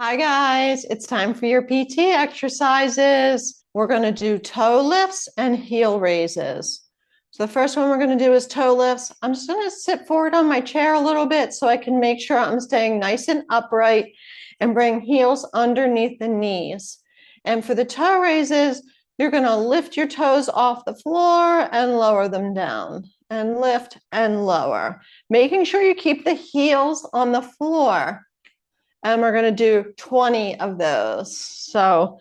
Hi guys, it's time for your PT exercises. We're going to do toe lifts and heel raises. So the first one we're going to do is toe lifts. I'm just going to sit forward on my chair a little bit so I can make sure I'm staying nice and upright and bring heels underneath the knees. And for the toe raises, you're going to lift your toes off the floor and lower them down and lift and lower, making sure you keep the heels on the floor. And we're going to do 20 of those. So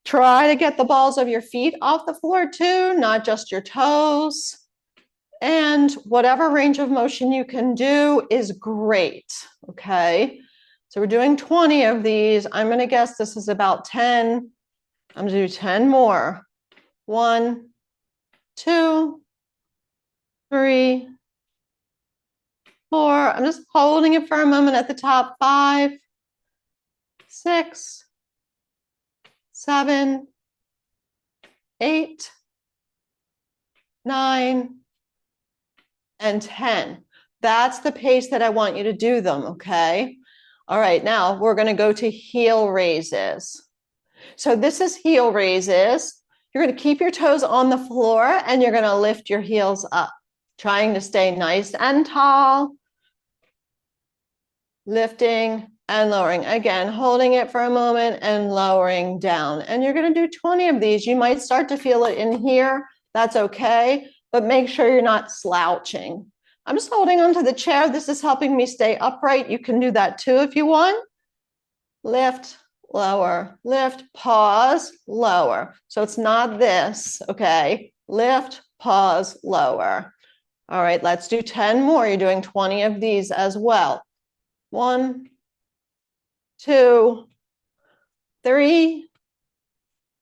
try to get the balls of your feet off the floor too, not just your toes. And whatever range of motion you can do is great, okay? So we're doing 20 of these. I'm going to guess this is about 10. I'm going to do 10 more. 1, 2, 3, 4. I'm just holding it for a moment at the top. 5, 6, 7, 8, 9, and 10. That's the pace that I want you to do them, okay? All right, now we're going to go to heel raises. So this is heel raises. You're going to keep your toes on the floor and you're going to lift your heels up, trying to stay nice and tall, lifting and lowering. Again, holding it for a moment and lowering down. And you're going to do 20 of these. You might start to feel it in here. That's okay, but make sure you're not slouching. I'm just holding onto the chair. This is helping me stay upright. You can do that too if you want. Lift, lower, lift, pause, lower. So it's not this, okay? Lift, pause, lower. All right, let's do 10 more. You're doing 20 of these as well. 1, 2, 3,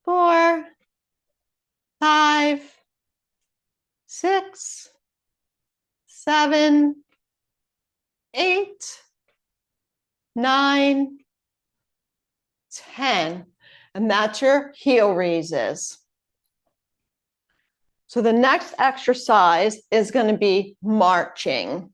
4, 5, 6, 7, 8, 9, 10. And that's your heel raises. So the next exercise is going to be marching.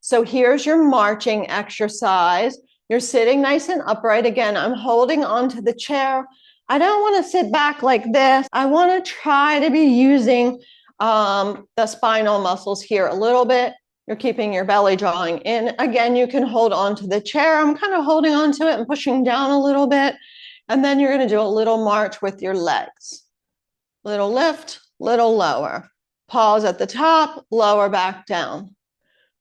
So here's your marching exercise. You're sitting nice and upright. Again, I'm holding onto the chair. I don't want to sit back like this. I want to try to be using the spinal muscles here a little bit. You're keeping your belly drawing in. Again, you can hold onto the chair. I'm kind of holding onto it and pushing down a little bit. And then you're going to do a little march with your legs. Little lift, little lower. Pause at the top, lower back down.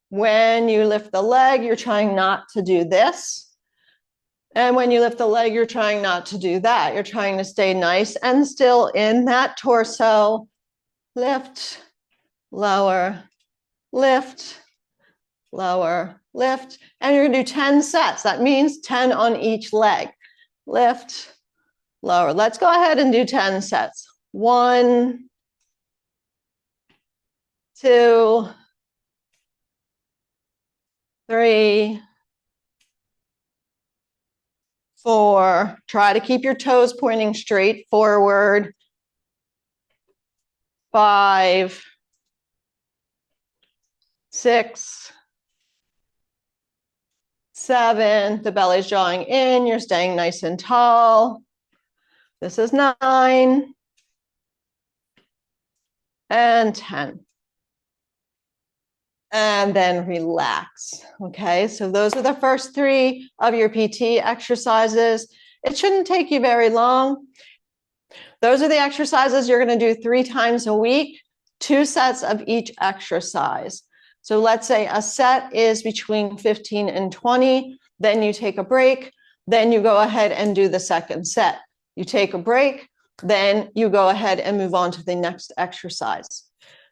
When you lift the leg, you're trying not to do this. And when you lift the leg, you're trying not to do that. You're trying to stay nice and still in that torso. Lift, lower, lift, lower, lift. And you're going to do 10 sets. That means 10 on each leg. Lift, lower. Let's go ahead and do 10 sets. 1, 2, 3, 4. Try to keep your toes pointing straight forward. 5, 6, 7. The belly's drawing in. You're staying nice and tall. This is 9 and 10. And then relax. Okay, so those are the first 3 of your PT exercises. It shouldn't take you very long. Those are the exercises you're going to do 3 times a week, 2 sets of each exercise. So let's say a set is between 15 and 20, then you take a break, then you go ahead and do the second set. You take a break, then you go ahead and move on to the next exercise.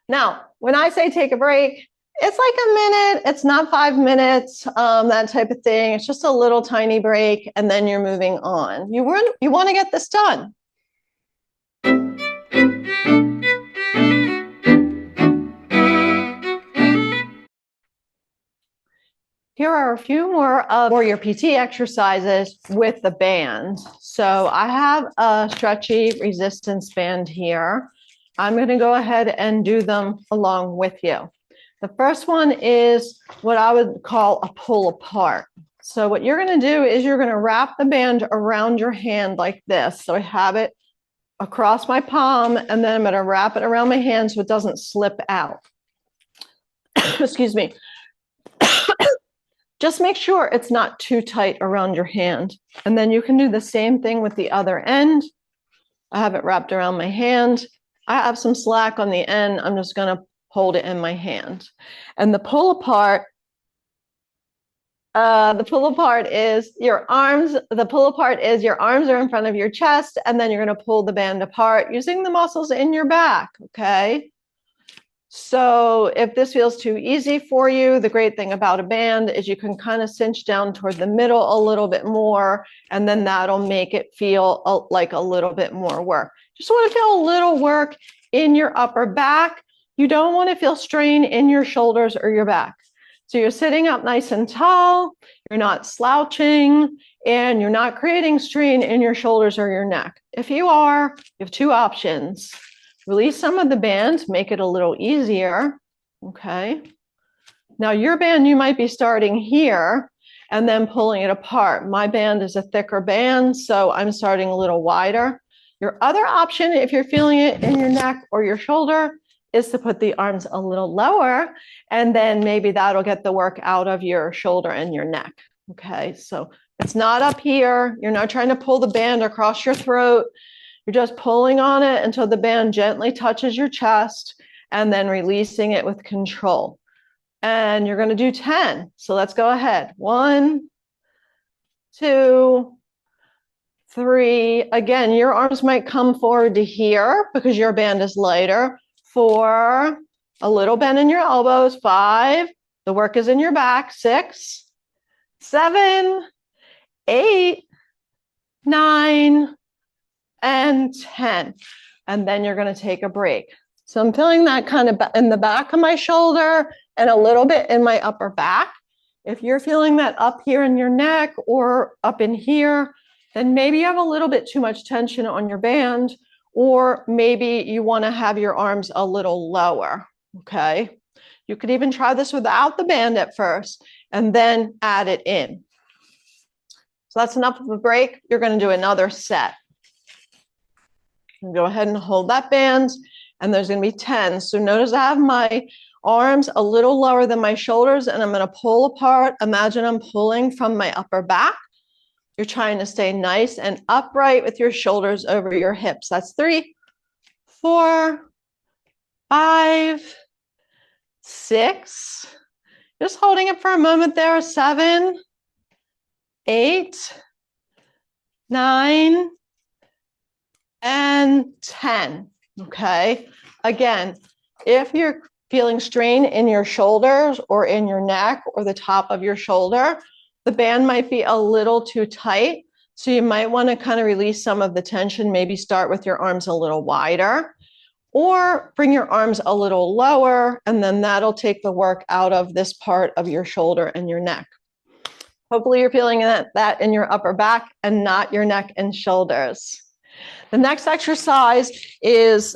Now, when I say take a break, it's like a minute, it's not 5 minutes, that type of thing. It's just a little tiny break, and then you're moving on. You want to get this done. Here are a few more of your PT exercises with the band. So I have a stretchy resistance band here. I'm going to go ahead and do them along with you. The first one is what I would call a pull apart. So what you're going to do is you're going to wrap the band around your hand like this. So I have it across my palm, and then I'm going to wrap it around my hand so it doesn't slip out. Excuse me. Just make sure it's not too tight around your hand. And then you can do the same thing with the other end. I have it wrapped around my hand. I have some slack on the end. I'm just going to hold it in my hand. And the pull apart is your arms. The pull apart is your arms are in front of your chest, and then you're going to pull the band apart using the muscles in your back. Okay. So if this feels too easy for you, the great thing about a band is you can kind of cinch down toward the middle a little bit more, and then that'll make it feel like a little bit more work. Just want to feel a little work in your upper back. You don't want to feel strain in your shoulders or your back. So you're sitting up nice and tall, you're not slouching, and you're not creating strain in your shoulders or your neck. If you are, you have two options. Release some of the band, make it a little easier, okay? Now your band, you might be starting here and then pulling it apart. My band is a thicker band, so I'm starting a little wider. Your other option, if you're feeling it in your neck or your shoulder, is to put the arms a little lower, and then maybe that'll get the work out of your shoulder and your neck, okay? So it's not up here. You're not trying to pull the band across your throat. You're just pulling on it until the band gently touches your chest and then releasing it with control. And you're going to do 10. So let's go ahead. 1, 2, 3. Again, your arms might come forward to here because your band is lighter. 4, a little bend in your elbows. 5, the work is in your back. 6, 7, 8, 9, and 10. And then you're going to take a break. So I'm feeling that kind of in the back of my shoulder and a little bit in my upper back. If you're feeling that up here in your neck or up in here, then maybe you have a little bit too much tension on your band, or maybe you want to have your arms a little lower, okay? You could even try this without the band at first and then add it in. So that's enough of a break. You're going to do another set. Go ahead and hold that band, and there's going to be 10. So notice I have my arms a little lower than my shoulders, and I'm going to pull apart. Imagine I'm pulling from my upper back. You're trying to stay nice and upright with your shoulders over your hips. That's 3, 4, 5, 6. Just holding it for a moment there. 7, 8, 9, and 10, okay? Again, if you're feeling strain in your shoulders or in your neck or the top of your shoulder, the band might be a little too tight. So you might want to kind of release some of the tension, maybe start with your arms a little wider, or bring your arms a little lower, and then that'll take the work out of this part of your shoulder and your neck. Hopefully you're feeling that in your upper back and not your neck and shoulders. The next exercise is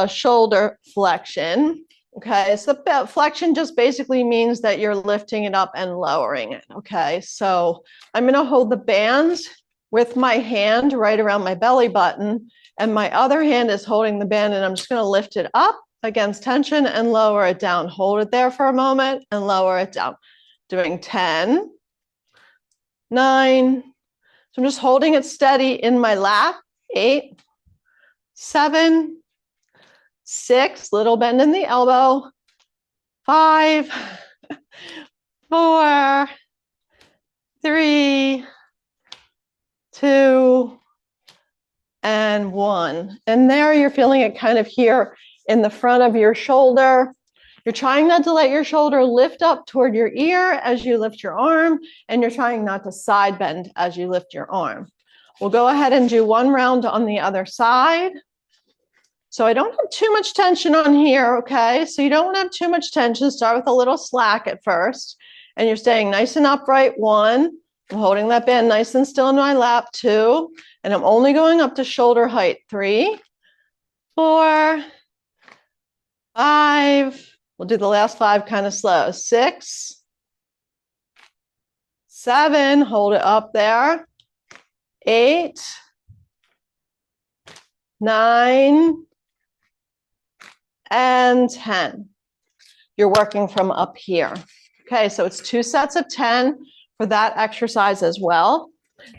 shoulder flexion. Okay, so flexion just basically means that you're lifting it up and lowering it. Okay, so I'm going to hold the band with my hand right around my belly button, and my other hand is holding the band, and I'm just going to lift it up against tension and lower it down. Hold it there for a moment and lower it down. Doing 10, 9. So I'm just holding it steady in my lap. 8, 7, 6, little bend in the elbow. 5, 4, 3, 2, and 1. And there you're feeling it kind of here in the front of your shoulder. You're trying not to let your shoulder lift up toward your ear as you lift your arm, and you're trying not to side bend as you lift your arm. We'll go ahead and do one round on the other side. So I don't have too much tension on here, okay? So you don't want to have too much tension. Start with a little slack at first, and you're staying nice and upright. 1, I'm holding that band nice and still in my lap. 2, and I'm only going up to shoulder height. 3, 4, 5, we'll do the last 5 kind of slow. 6, 7, hold it up there. 8, 9, and 10. You're working from up here. Okay, so it's 2 sets of 10 for that exercise as well.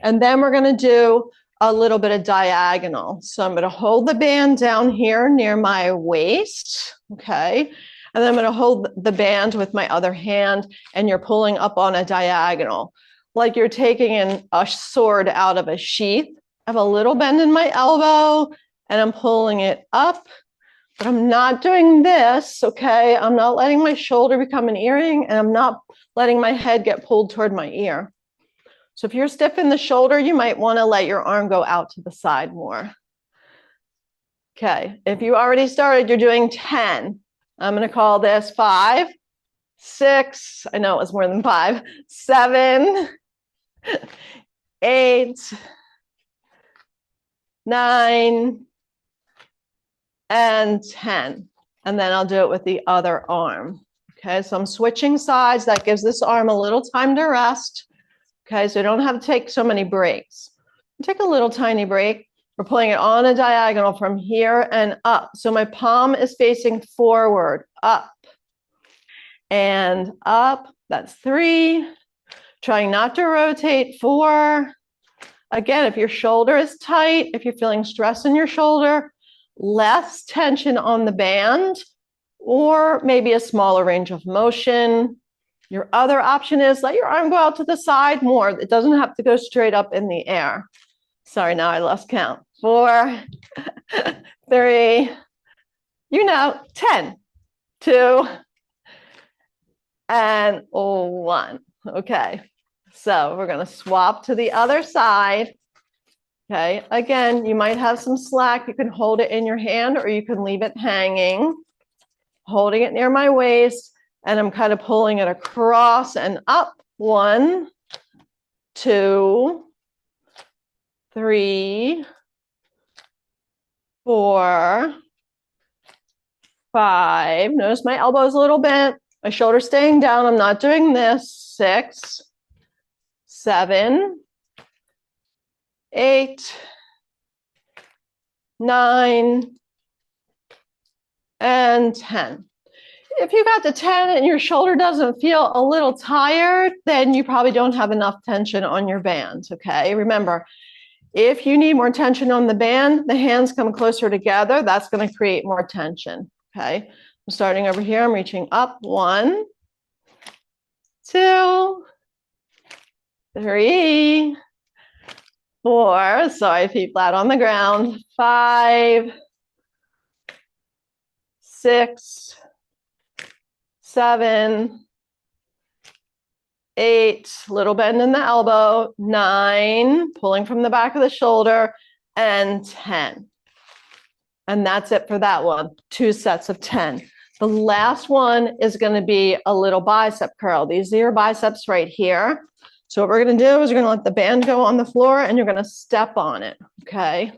And then we're going to do a little bit of diagonal. So I'm going to hold the band down here near my waist. Okay. And then I'm going to hold the band with my other hand, and you're pulling up on a diagonal, like you're taking a sword out of a sheath. I have a little bend in my elbow, and I'm pulling it up. But I'm not doing this, okay? I'm not letting my shoulder become an earring, and I'm not letting my head get pulled toward my ear. So if you're stiff in the shoulder, you might want to let your arm go out to the side more. Okay, if you already started, you're doing 10. I'm going to call this 5, 6, I know it was more than 5, 7, 8, 9, and 10. And then I'll do it with the other arm. Okay, so I'm switching sides. That gives this arm a little time to rest. Okay, so you don't have to take so many breaks. Take a little tiny break. We're pulling it on a diagonal from here and up. So my palm is facing forward, up and up. That's 3. Trying not to rotate. 4. Again, if your shoulder is tight, if you're feeling stress in your shoulder, less tension on the band, or maybe a smaller range of motion. Your other option is let your arm go out to the side more. It doesn't have to go straight up in the air. Sorry, now I lost count. 4, 3, 10, 2, and 1. Okay, so we're going to swap to the other side. Okay, again, you might have some slack. You can hold it in your hand, or you can leave it hanging. Holding it near my waist, and I'm kind of pulling it across and up. 1, 2, 3, 4, 5. Notice my elbow's a little bent. My shoulder's staying down. I'm not doing this. 6, 7, 8, 9, and 10. If you got to 10 and your shoulder doesn't feel a little tired, then you probably don't have enough tension on your band, okay? Remember, if you need more tension on the band, the hands come closer together. That's going to create more tension, okay? I'm starting over here. I'm reaching up. 1, 2, 3, 4. Sorry, feet flat on the ground. 5, 6, 7, 8, little bend in the elbow. 9, pulling from the back of the shoulder, and 10. And that's it for that one. 2 sets of 10. The last one is going to be a little bicep curl. These are your biceps right here. So what we're going to do is we're going to let the band go on the floor, and you're going to step on it, okay?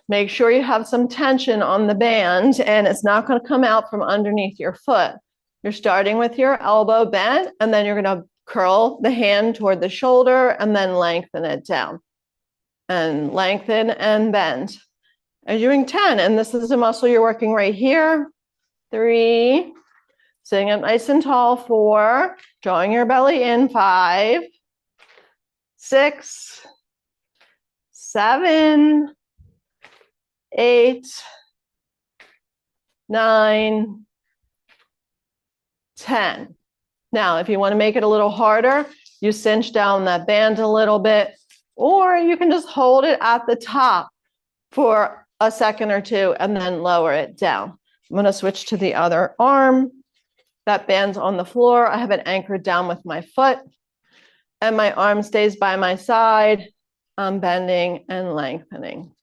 Make sure you have some tension on the band, and it's not going to come out from underneath your foot. You're starting with your elbow bent, and then you're going to curl the hand toward the shoulder and then lengthen it down. And lengthen and bend. And you're doing 10, and this is the muscle you're working right here. 3, sitting up nice and tall. 4, drawing your belly in. 5, 6, 7, 8, 9, 10. Now, if you want to make it a little harder, you cinch down that band a little bit, or you can just hold it at the top for a second or 2 and then lower it down. I'm going to switch to the other arm. That band's on the floor. I have it anchored down with my foot, and my arm stays by my side. I'm bending and lengthening.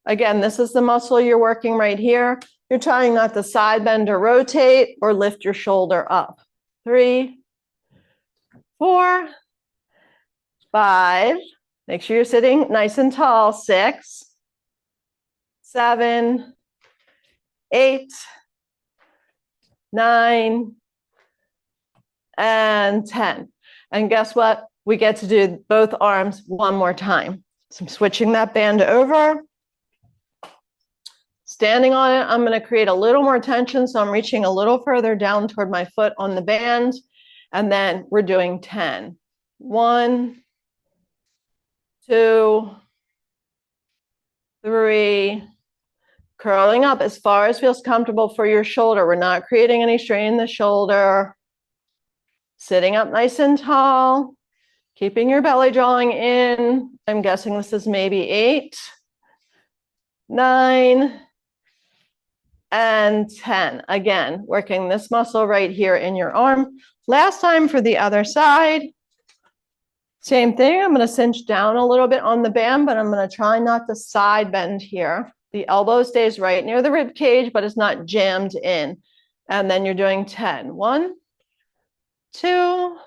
Again, this is the muscle you're working right here. You're trying not to side bend or rotate or lift your shoulder up. 3, 4, 5. Make sure you're sitting nice and tall. 6, 7, 8, 9, and 10. And guess what? We get to do both arms one more time. So I'm switching that band over. Standing on it, I'm going to create a little more tension. So I'm reaching a little further down toward my foot on the band. And then we're doing 10. 1, 2, 3, curling up as far as feels comfortable for your shoulder. We're not creating any strain in the shoulder. Sitting up nice and tall, keeping your belly drawing in. I'm guessing this is maybe 8, 9, and 10. Again, working this muscle right here in your arm. Last time for the other side. Same thing, I'm going to cinch down a little bit on the band, but I'm going to try not to side bend here. The elbow stays right near the rib cage, but it's not jammed in. And then you're doing 10. 1, 2,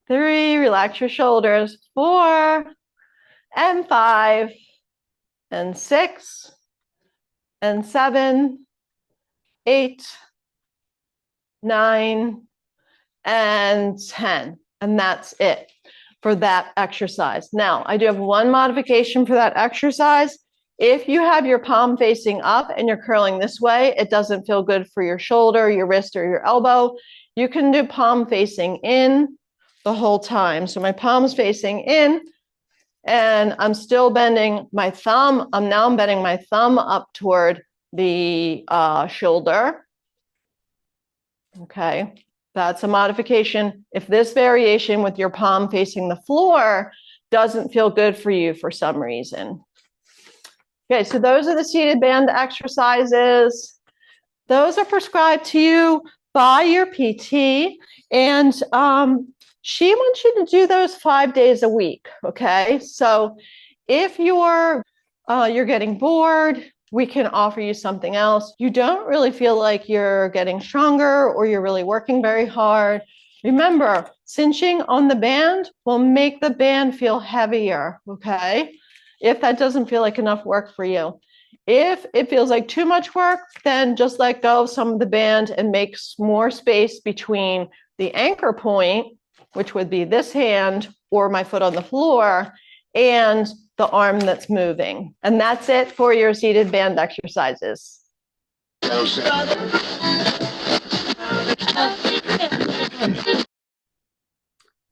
3, relax your shoulders. 4, and 5, and 6, and 7, 8, 9, and 10. And that's it for that exercise. Now, I do have one modification for that exercise. If you have your palm facing up and you're curling this way, it doesn't feel good for your shoulder, your wrist, or your elbow. You can do palm facing in the whole time. So my palm's facing in, and I'm still bending my thumb. I'm bending my thumb up toward the shoulder. Okay, that's a modification. If this variation with your palm facing the floor doesn't feel good for you for some reason. Okay, so those are the seated band exercises. Those are prescribed to you by your PT, and she wants you to do those 5 days a week, okay? So if you're getting bored, we can offer you something else. You don't really feel like you're getting stronger or you're really working very hard. Remember, cinching on the band will make the band feel heavier, okay? If that doesn't feel like enough work for you. If it feels like too much work, then just let go of some of the band and make more space between the anchor point, which would be this hand or my foot on the floor, and the arm that's moving. And that's it for your seated band exercises.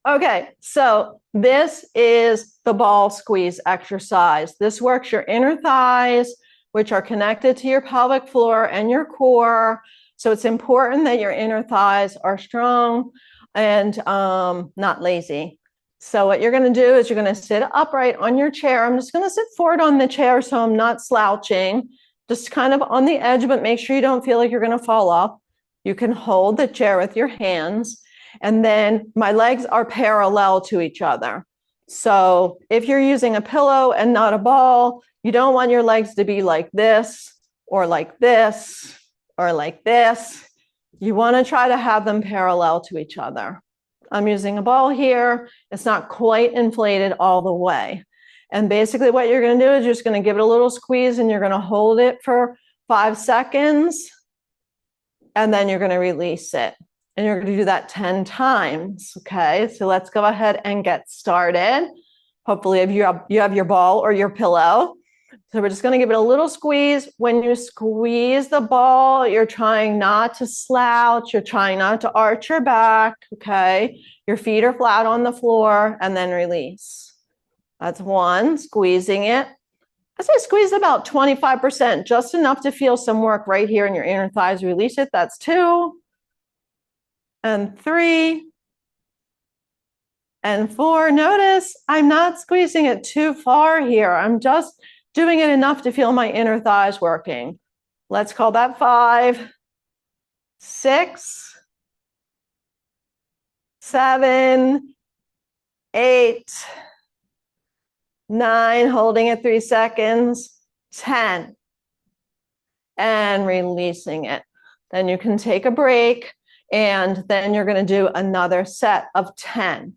Okay, so this is the ball squeeze exercise. This works your inner thighs, which are connected to your pelvic floor and your core. So it's important that your inner thighs are strong and not lazy. So what you're going to do is you're going to sit upright on your chair. I'm just going to sit forward on the chair so I'm not slouching, just kind of on the edge, but make sure you don't feel like you're going to fall off. You can hold the chair with your hands. And then my legs are parallel to each other. So if you're using a pillow and not a ball, you don't want your legs to be like this or like this or like this. You want to try to have them parallel to each other. I'm using a ball here. It's not quite inflated all the way. And basically what you're going to do is you're just going to give it a little squeeze and you're going to hold it for 5 seconds. And then you're going to release it. And you're going to do that 10 times, okay? So let's go ahead and get started. Hopefully you have your ball or your pillow. So we're just going to give it a little squeeze. When you squeeze the ball, you're trying not to slouch. You're trying not to arch your back, okay? Your feet are flat on the floor, and then release. That's 1, squeezing it. I say squeeze about 25%, just enough to feel some work right here in your inner thighs. Release it. That's 2. And 3, and 4. Notice I'm not squeezing it too far here. I'm just doing it enough to feel my inner thighs working. Let's call that 5, 6, 7, 8, 9, holding it 3 seconds, 10, and releasing it. Then you can take a break. And then you're going to do another set of 10.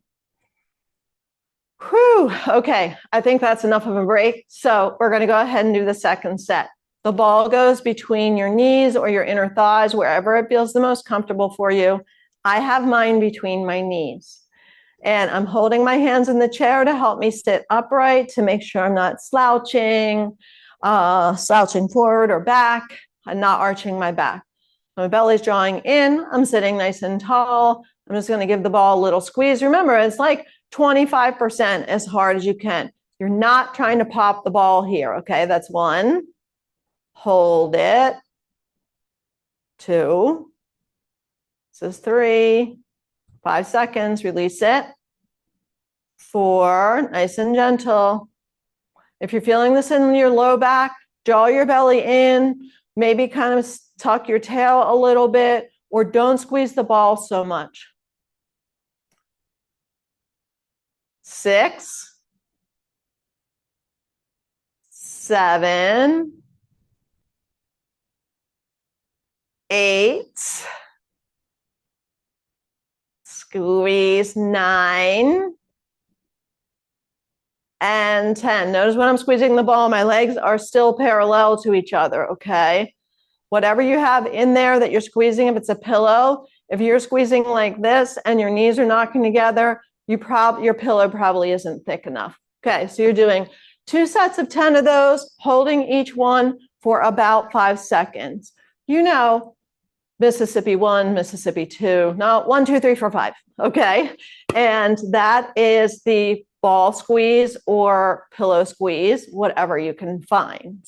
Whew, okay, I think that's enough of a break. So we're going to go ahead and do the second set. The ball goes between your knees or your inner thighs, wherever it feels the most comfortable for you. I have mine between my knees. And I'm holding my hands in the chair to help me sit upright, to make sure I'm not slouching forward or back, and not arching my back. My belly's drawing in. I'm sitting nice and tall. I'm just going to give the ball a little squeeze. Remember, it's like 25% as hard as you can. You're not trying to pop the ball here. Okay, that's 1. Hold it. 2. This is 3. 5 seconds. Release it. 4. Nice and gentle. If you're feeling this in your low back, draw your belly in. Maybe kind of tuck your tail a little bit, or don't squeeze the ball so much. 6, 7, 8, squeeze 9, and 10. Notice when I'm squeezing the ball, my legs are still parallel to each other, okay? Whatever you have in there that you're squeezing, if it's a pillow, if you're squeezing like this and your knees are knocking together, your pillow probably isn't thick enough. Okay, so you're doing 2 sets of 10 of those, holding each one for about 5 seconds. You know, Mississippi 1, Mississippi 2, no, 1, 2, 3, 4, 5, okay? And that is the ball squeeze or pillow squeeze, whatever you can find.